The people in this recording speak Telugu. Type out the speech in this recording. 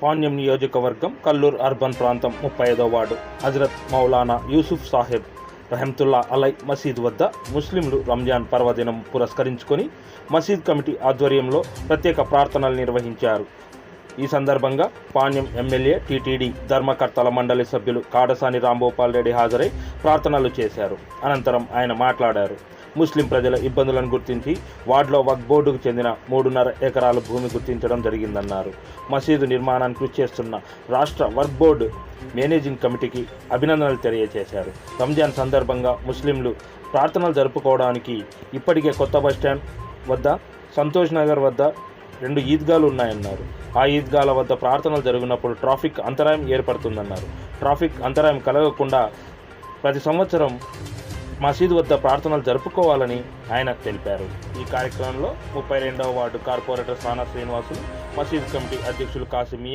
పాణ్యం నియోజకవర్గం కల్లూరు అర్బన్ ప్రాంతం 35వ వార్డు హజరత్ మౌలానా యూసుఫ్ సాహెబ్ రహమతుల్లా అలై మసీద్ వద్ద ముస్లింలు రంజాన్ పర్వదినం పురస్కరించుకొని మసీద్ కమిటీ ఆధ్వర్యంలో ప్రత్యేక ప్రార్థనలు నిర్వహించారు. ఈ సందర్భంగా పాణ్యం ఎమ్మెల్యే టీటీడీ ధర్మకర్తల మండలి సభ్యులు కాడసాని రాంభూపాల్ రెడ్డి హాజరై ప్రార్థనలు చేశారు. అనంతరం ఆయన మాట్లాడారు. ముస్లిం ప్రజల ఇబ్బందులను గుర్తించి వార్డులో వక్ఫ్ బోర్డుకు చెందిన 3.5 ఎకరాల భూమి గుర్తించడం జరిగిందన్నారు. మసీదు నిర్మాణానికి కృషి చేస్తున్న రాష్ట్ర వక్ఫ్ బోర్డు మేనేజింగ్ కమిటీకి అభినందనలు తెలియజేశారు. రంజాన్ సందర్భంగా ముస్లింలు ప్రార్థనలు జరుపుకోవడానికి ఇప్పటికే కొత్త బస్టాండ్ వద్ద, సంతోష్ నగర్ వద్ద 2 ఈద్గాలు ఉన్నాయన్నారు. ఆ ఈద్గాల వద్ద ప్రార్థనలు జరిగినప్పుడు ట్రాఫిక్ అంతరాయం ఏర్పడుతుందన్నారు. ట్రాఫిక్ అంతరాయం కలగకుండా ప్రతి సంవత్సరం మసీదు వద్ద ప్రార్థనలు జరుపుకోవాలని ఆయన తెలిపారు. ఈ కార్యక్రమంలో 32వ వార్డు కార్పొరేటర్ సానా శ్రీనివాసులు, మసీదు కమిటీ అధ్యక్షులు కాసిమియా,